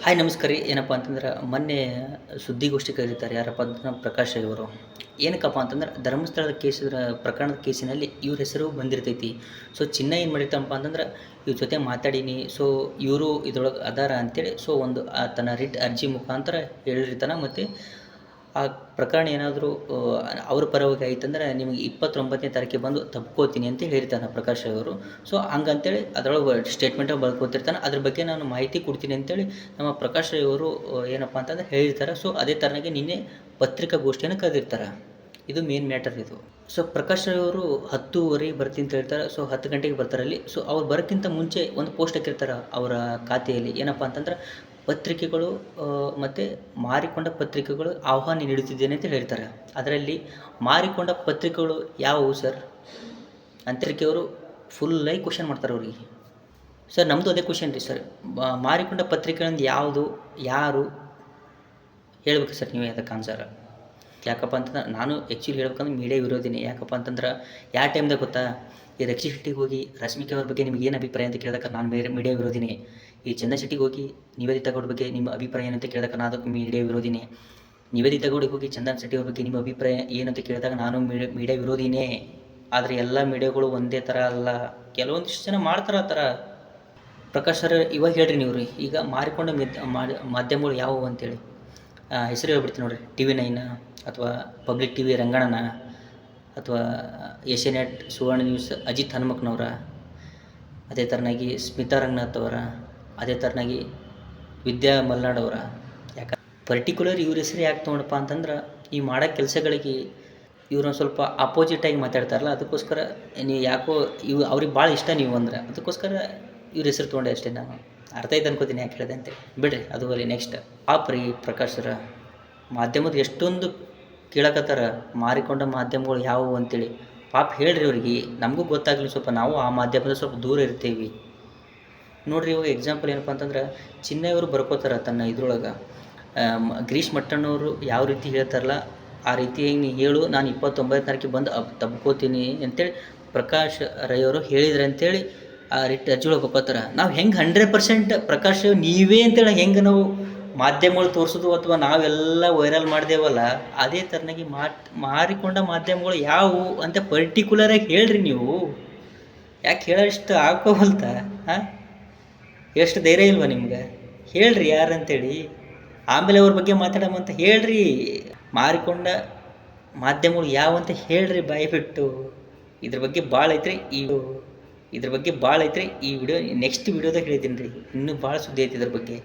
Hi ನಮಸ್ಕಾರ ರೀ. ಏನಪ್ಪ ಅಂತಂದ್ರೆ ಮೊನ್ನೆ ಸುದ್ದಿಗೋಷ್ಠಿ ಕರೀತಾರೆ. ಯಾರಪ್ಪ ಅಂತಂದ್ರೆ ಪ್ರಕಾಶ್ ಇವರು. ಏನಕ್ಕಪ್ಪ ಅಂತಂದ್ರೆ ಧರ್ಮಸ್ಥಳದ ಪ್ರಕರಣದ ಕೇಸಿನಲ್ಲಿ ಇವ್ರ ಹೆಸರು ಬಂದಿರ್ತೈತಿ. ಸೊ ಚಿನ್ನ ಏನು ಮಾಡಿರ್ತಪ್ಪ ಅಂತಂದ್ರೆ ಇವ್ರ ಜೊತೆ ಮಾತಾಡೀನಿ, ಸೊ ಇವರು ಇದ್ರೊಳಗೆ ಅದಾರ ಅಂತೇಳಿ ಸೊ ಒಂದು ತನ್ನ ರಿಟ್ ಅರ್ಜಿ ಮುಖಾಂತರ ಹೇಳಿರ್ತಾನೆ. ಮತ್ತು ಆ ಪ್ರಕರಣ ಏನಾದರೂ ಅವ್ರ ಪರವಾಗಿ ಆಯ್ತಂದ್ರೆ ನಿಮಗೆ 29ನೇ ತಾರೀಕಿಗೆ ಬಂದು ತಪ್ಕೋತೀನಿ ಅಂತ ಹೇಳಿರ್ತಾನೆ ಪ್ರಕಾಶ್ ಅವರು. ಸೊ ಹಂಗಂತೇಳಿ ಅದರೊಳಗೆ ಸ್ಟೇಟ್ಮೆಂಟಾಗಿ ಬರ್ಕೋತಿರ್ತಾನೆ. ಅದ್ರ ಬಗ್ಗೆ ನಾನು ಮಾಹಿತಿ ಕೊಡ್ತೀನಿ ಅಂತೇಳಿ ನಮ್ಮ ಪ್ರಕಾಶ್ ಅವರು ಏನಪ್ಪ ಅಂತಂದ್ರೆ ಹೇಳಿರ್ತಾರೆ. ಸೊ ಅದೇ ಥರನಾಗಿ ನಿನ್ನೆ ಪತ್ರಿಕಾಗೋಷ್ಠಿಯನ್ನು ಕರೆದಿರ್ತಾರೆ. ಇದು ಮೇನ್ ಮ್ಯಾಟರ್ ಇದು. ಸೊ ಪ್ರಕಾಶ್ ಅವರು 10:30 ಬರ್ತೀನಿ ಅಂತ ಹೇಳ್ತಾರೆ. ಸೊ 10 ಗಂಟೆಗೆ ಬರ್ತಾರೆ ಅಲ್ಲಿ. ಸೊ ಅವ್ರು ಬರೋಕ್ಕಿಂತ ಮುಂಚೆ ಒಂದು ಪೋಸ್ಟ್ ಹಾಕಿರ್ತಾರೆ ಅವರ ಖಾತೆಯಲ್ಲಿ. ಏನಪ್ಪ ಅಂತಂದ್ರೆ ಪತ್ರಿಕೆಗಳು ಮತ್ತು ಮಾರಿಕೊಂಡ ಪತ್ರಿಕೆಗಳು ಆಹ್ವಾನ ನೀಡುತ್ತಿದ್ದೇನೆ ಅಂತ ಹೇಳ್ತಾರೆ. ಅದರಲ್ಲಿ ಮಾರಿಕೊಂಡ ಪತ್ರಿಕೆಗಳು ಯಾವುವು ಸರ್ ಅಂತರಿಕೆಯವರು ಫುಲ್ಲಾಗಿ ಕ್ವಶನ್ ಮಾಡ್ತಾರೆ ಅವ್ರಿಗೆ. ಸರ್ ನಮ್ಮದು ಅದೇ ಕ್ವಶನ್ ರೀ ಸರ್. ಮಾರಿಕೊಂಡ ಪತ್ರಿಕೆಗಳಿಂದ ಯಾವುದು, ಯಾರು ಹೇಳ್ಬೇಕು ಸರ್ ನೀವೇ ಅದಕ್ಕೆ ಆನ್ಸರ್. ಯಾಕಪ್ಪ ಅಂತಂದ್ರೆ ನಾನು ಆ್ಯಕ್ಚುಲಿ ಹೇಳ್ಬೇಕಂದ್ರೆ ಮೀಡಿಯಾ ವಿರೋಧಿನಿ. ಯಾಕಪ್ಪ ಅಂತಂದ್ರೆ ಯಾವ ಟೈಮ್ದಾಗ ಗೊತ್ತಾ, ಈ ರಕ್ಷಿ ಶೆಟ್ಟಿಗೆ ಹೋಗಿ ರಶ್ಮಿಕಾ ಅವ್ರ ಬಗ್ಗೆ ನಿಮ್ಗೆ ಏನು ಅಭಿಪ್ರಾಯ ಅಂತ ಕೇಳಿದಾಗ ನಾನು ಮೀಡಿಯಾ ವಿರೋಧಿನಿ. ಈ ಚಂದನ್ ಶೆಟ್ಟಿಗೆ ಹೋಗಿ ನಿವೇದಿತಾ ಗೌಡ ಬಗ್ಗೆ ನಿಮ್ಮ ಅಭಿಪ್ರಾಯ ಏನಂತ ಕೇಳಿದಾಗ ನಾನು ಮೀಡಿಯಾ ವಿರೋಧಿನಿ. ನಿವೇದಿತಾ ಗೌಡಿಗೆ ಹೋಗಿ ಚಂದನ್ ಶೆಟ್ಟಿ ಅವ್ರ ಬಗ್ಗೆ ನಿಮ್ಮ ಅಭಿಪ್ರಾಯ ಏನಂತ ಕೇಳಿದಾಗ ನಾನು ಮೀಡಿಯಾ ವಿರೋಧಿನೇ. ಆದರೆ ಎಲ್ಲ ಮೀಡಿಯಾಗಳು ಒಂದೇ ಥರ ಅಲ್ಲ, ಕೆಲವೊಂದಿಷ್ಟು ಜನ ಮಾಡ್ತಾರೆ ಆ ಥರ. ಪ್ರಕಾಶ್ ಸರ್ ಇವಾಗ ಹೇಳ್ರಿ ನೀವು ರೀ, ಈಗ ಮಾರಿಕೊಂಡ ಮಾಧ್ಯಮಗಳು ಯಾವುವು ಅಂತೇಳಿ ಹೆಸರು ಹೇಳ್ಬಿಡ್ತೀನಿ ನೋಡಿರಿ. TV9 ಅಥವಾ ಪಬ್ಲಿಕ್ TV ರಂಗಣ್ಣನ, ಅಥವಾ ಏಷ್ಯಾನೆಟ್ ಸುವರ್ಣ ನ್ಯೂಸ್ ಅಜಿತ್ ಹನುಮಕ್ನವರ, ಅದೇ ಥರನಾಗಿ ಸ್ಮಿತಾ ರಂಗನಾಥ್ ಅವರ, ಅದೇ ಥರನಾಗಿ ವಿದ್ಯಾ ಮಲ್ನಾಡ್ ಅವರ. ಯಾಕೆ ಪರ್ಟಿಕ್ಯುಲರ್ ಇವ್ರ ಹೆಸರು ಯಾಕೆ ತೊಗೊಂಡಪ್ಪ ಅಂತಂದ್ರೆ ಈ ಮಾಡೋ ಕೆಲಸಗಳಿಗೆ ಇವ್ರೊಂದು ಸ್ವಲ್ಪ ಅಪೋಸಿಟಾಗಿ ಮಾತಾಡ್ತಾರಲ್ಲ, ಅದಕ್ಕೋಸ್ಕರ ನೀವು ಯಾಕೋ ಅವ್ರಿಗೆ ಭಾಳ ಇಷ್ಟ ನೀವು ಅಂದ್ರೆ ಅದಕ್ಕೋಸ್ಕರ ಇವ್ರ ಹೆಸರು ತೊಗೊಂಡೆ ಅಷ್ಟೇ. ನಾನು ಅರ್ಥ ಆಯ್ತು ಅನ್ಕೋತೀನಿ ಯಾಕೆ ಹೇಳಿದೆ ಅಂತೇಳಿ. ಬಿಡ್ರಿ ಅದು ಅಲ್ಲಿ ನೆಕ್ಸ್ಟ್ ರೀ ಪ್ರಕಾಶ್ ಸರ ಮಾಧ್ಯಮದ ಎಷ್ಟೊಂದು ಕೇಳಕತ್ತಾರ ಮಾರಿಕೊಂಡ ಮಾಧ್ಯಮಗಳು ಯಾವುವು ಅಂತೇಳಿ. ಪಾಪ ಹೇಳ್ರಿ ಅವ್ರಿಗೆ, ನಮಗೂ ಗೊತ್ತಾಗಲಿ ಸ್ವಲ್ಪ, ನಾವು ಆ ಮಾಧ್ಯಮದ ಸ್ವಲ್ಪ ದೂರ ಇರ್ತೀವಿ ನೋಡಿರಿ. ಇವಾಗ ಎಕ್ಸಾಂಪಲ್ ಏನಪ್ಪ ಅಂತಂದ್ರೆ ಚಿನ್ನಯವರು ಬರ್ಕೋತಾರೆ ತನ್ನ ಇದ್ರೊಳಗೆ. ಗಿರೀಶ್ ಮಟ್ಟಣ್ಣವರು ಯಾವ ರೀತಿ ಹೇಳ್ತಾರಲ್ಲ ಆ ರೀತಿಯಾಗಿ ನೀ ಹೇಳು, ನಾನು 29ನೇ ತಾರೀಕಿಗೆ ಬಂದು ತಬ್ಕೋತೀನಿ ಅಂತೇಳಿ ಪ್ರಕಾಶ್ ರೈ ಅವರು ಹೇಳಿದ್ರೆ ಅಂತೇಳಿ ಆ ರಿಟ್ ಅರ್ಜಿಗಳು ಬರ್ಕೋತಾರೆ. ನಾವು ಹೆಂಗೆ 100% ಪ್ರಕಾಶ್ ನೀವೇ ಅಂತೇಳಿ ಹೆಂಗೆ ನಾವು ಮಾಧ್ಯಮಗಳು ತೋರಿಸೋದು ಅಥವಾ ನಾವೆಲ್ಲ ವೈರಲ್ ಮಾಡಿದೆವಲ್ಲ, ಅದೇ ಥರನಾಗಿ ಮಾರಿಕೊಂಡ ಮಾಧ್ಯಮಗಳು ಯಾವುವು ಅಂತ ಪರ್ಟಿಕ್ಯುಲರಾಗಿ ಹೇಳ್ರಿ ನೀವು. ಯಾಕೆ ಹೇಳೋಷ್ಟು ಹಾಕೋವಲ್ತ? ಹಾಂ, ಎಷ್ಟು ಧೈರ್ಯ ಇಲ್ವಾ ನಿಮ್ಗೆ? ಹೇಳ್ರಿ ಯಾರಂತೇಳಿ, ಆಮೇಲೆ ಅವ್ರ ಬಗ್ಗೆ ಮಾತಾಡೋಮಂತ ಹೇಳ್ರಿ. ಮಾರಿಕೊಂಡ ಮಾಧ್ಯಮಗಳು ಯಾವ ಅಂತ ಹೇಳ್ರಿ ಬಾಯಿ ಬಿಟ್ಟು. ಇದ್ರ ಬಗ್ಗೆ ಭಾಳ ಐತ್ರಿ ಈ ವಿಡಿಯೋ ನೆಕ್ಸ್ಟ್ ವಿಡಿಯೋದಾಗ ಹೇಳ್ತೀನಿ ರೀ. ಇನ್ನೂ ಭಾಳ ಸುದ್ದಿ ಐತಿ ಇದ್ರ ಬಗ್ಗೆ.